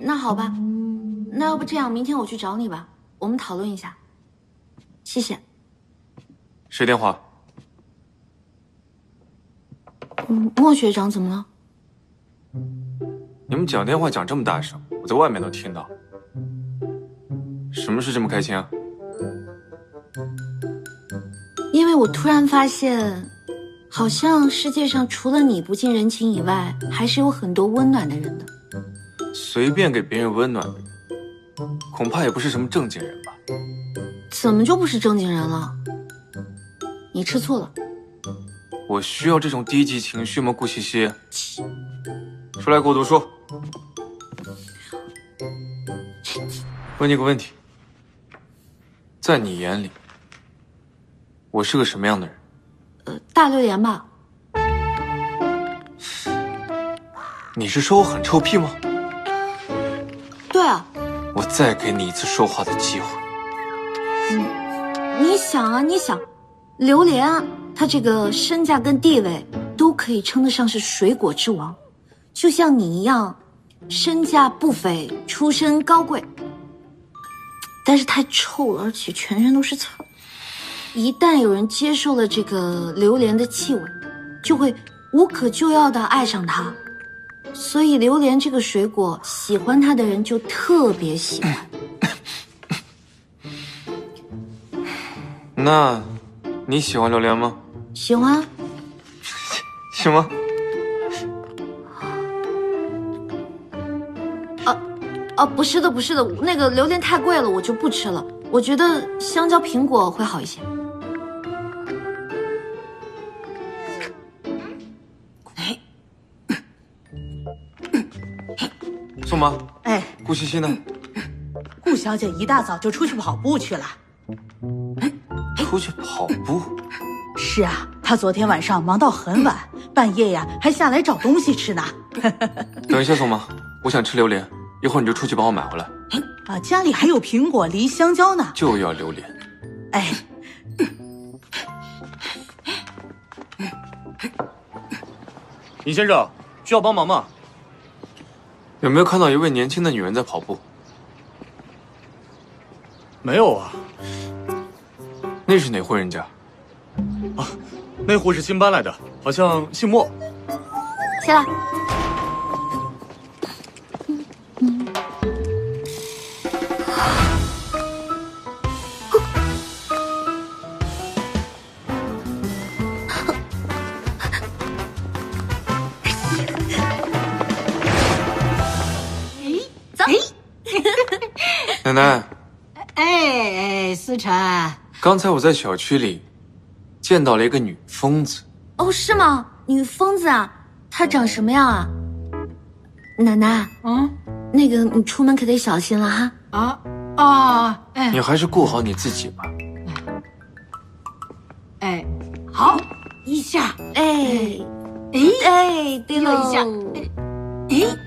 那好吧，那要不这样，明天我去找你吧，我们讨论一下。谢谢。谁电话？莫学长怎么了？你们讲电话讲这么大声，我在外面都听到。什么事这么开心啊？因为我突然发现，好像世界上除了你不近人情以外，还是有很多温暖的人的。随便给别人温暖的人，恐怕也不是什么正经人吧？怎么就不是正经人了？你吃醋了？我需要这种低级情绪吗？顾西西，出来给我读书。问你个问题，在你眼里，我是个什么样的人？大榴莲吧。你是说我很臭屁吗？对啊。我再给你一次说话的机会。你想啊，你想，榴莲啊，它这个身价跟地位都可以称得上是水果之王，就像你一样，身价不菲，出身高贵，但是太臭了，而且全身都是刺儿。一旦有人接受了这个榴莲的气味，就会无可救药地爱上它。所以榴莲这个水果，喜欢它的人就特别喜欢。那你喜欢榴莲吗？喜欢。行吗？不是的，不是的，那个榴莲太贵了，我就不吃了。我觉得香蕉、苹果会好一些。宋妈，哎，顾西西呢？顾小姐一大早就出去跑步去了。出去跑步？是啊，她昨天晚上忙到很晚，半夜呀还下来找东西吃呢。等一下，宋妈，我想吃榴莲，一会儿你就出去帮我买回来。啊，家里还有苹果、梨、香蕉呢。就要榴莲。哎，尹先生，需要帮忙吗？有没有看到一位年轻的女人在跑步？没有啊。那是哪户人家？啊，那户是新搬来的，好像姓莫。起来。奶奶。哎，思辰，刚才我在小区里见到了一个女疯子。哦，是吗？女疯子啊？她长什么样啊？奶奶，那个你出门可得小心了哈。哎，你还是顾好你自己吧。哎，好，一下，哎，对了一下，哎。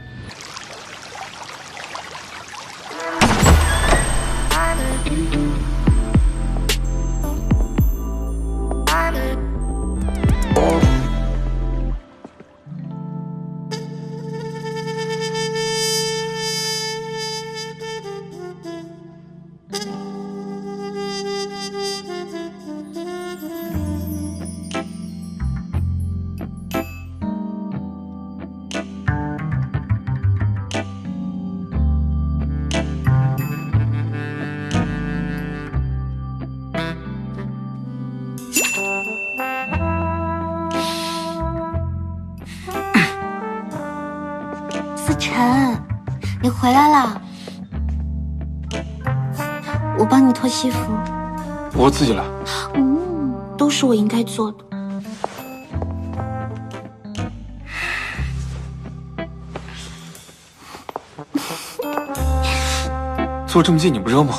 思辰，你回来啦！我帮你脱西服。我自己来。都是我应该做的。坐这么近你不热吗？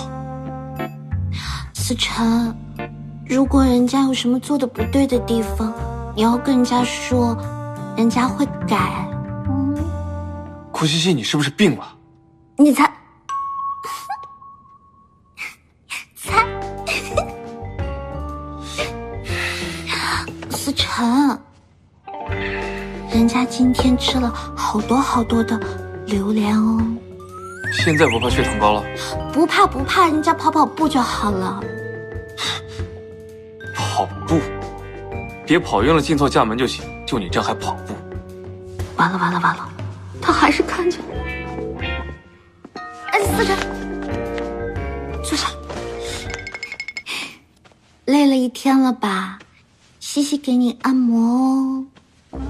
思辰，如果人家有什么做的不对的地方，你要跟人家说，人家会改。顾西西，你是不是病了？你才思辰，人家今天吃了好多好多的榴莲哦。现在不怕血糖高了？不怕不怕，人家跑跑步就好了。跑步，别跑晕了进错家门就行。就你这还跑步？完了完了完了，他还是看见了。哎，思辰，坐下。累了一天了吧？西西给你按摩哦。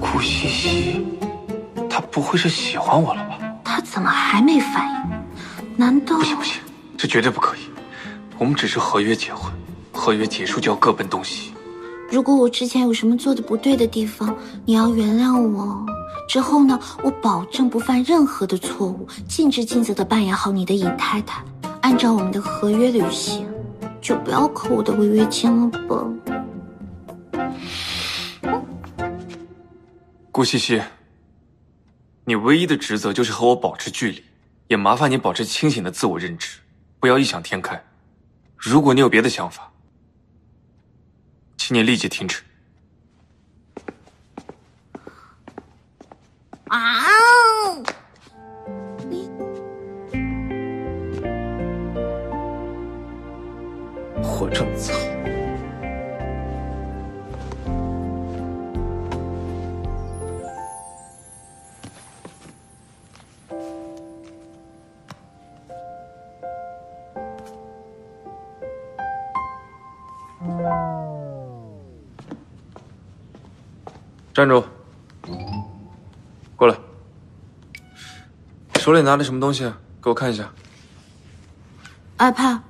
顾西西，她不会是喜欢我了吧？他怎么还没反应？难道……不行不行，这绝对不可以。我们只是合约结婚，合约结束就要各奔东西。如果我之前有什么做的不对的地方，你要原谅我。之后呢，我保证不犯任何的错误，尽职尽责的扮演好你的尹太太，按照我们的合约履行，就不要扣我的违约金了吧。顾西西，你唯一的职责就是和我保持距离，也麻烦你保持清醒的自我认知，不要异想天开。如果你有别的想法，请你立即停止。啊！你我这么操！站住！过来，手里拿的什么东西？给我看一下。iPad。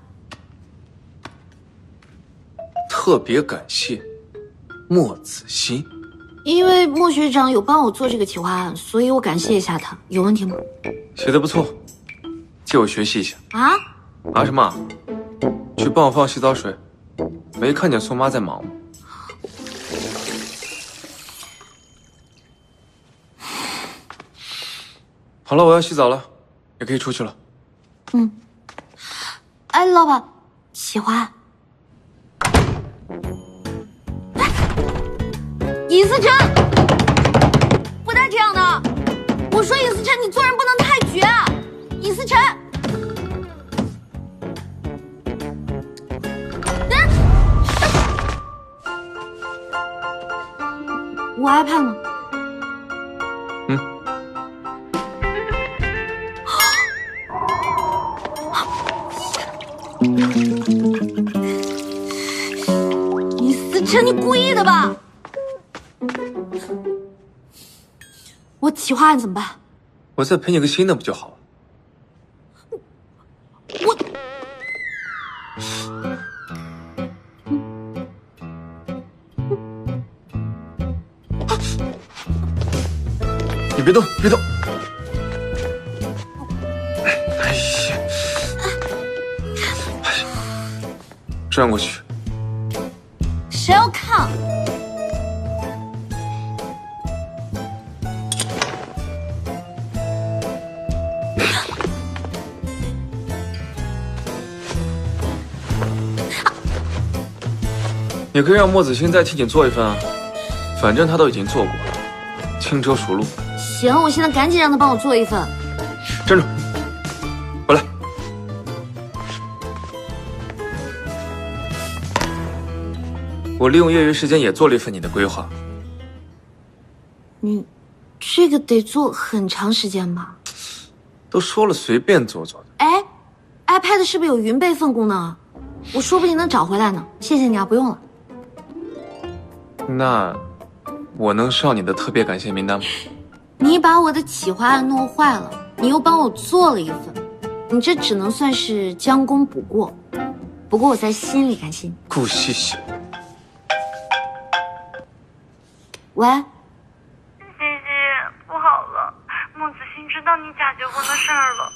特别感谢莫子欣，因为莫学长有帮我做这个企划案，所以我感谢一下他。有问题吗？写的不错，借我学习一下。啊？啊什么？去帮我放洗澡水。没看见宋妈在忙吗？好了，我要洗澡了，也可以出去了。嗯。哎，老板，企划案。尹思辰，不带这样的！我说尹思辰，你做人不能太绝啊！尹思辰，我 iPad 呢？尹思辰，你故意的吧？我企划案怎么办？我再赔你个新的不就好了？我你别动，别动！哎呀，转过去。谁要看？你可以让莫子欣再替你做一份啊，反正他都已经做过了，轻车熟路。行，我现在赶紧让他帮我做一份。站住！回来！我利用业余时间也做了一份你的规划。你这个得做很长时间吧？都说了随便做做的。哎 ，iPad 是不是有云备份功能啊？我说不定能找回来呢。谢谢你啊，不用了。那我能上你的特别感谢名单吗？你把我的企划案弄坏了，你又帮我做了一份，你这只能算是将功补过。不过我在心里感谢你。顾西西，喂，西西，不好了，孟子欣知道你假结婚的事儿了。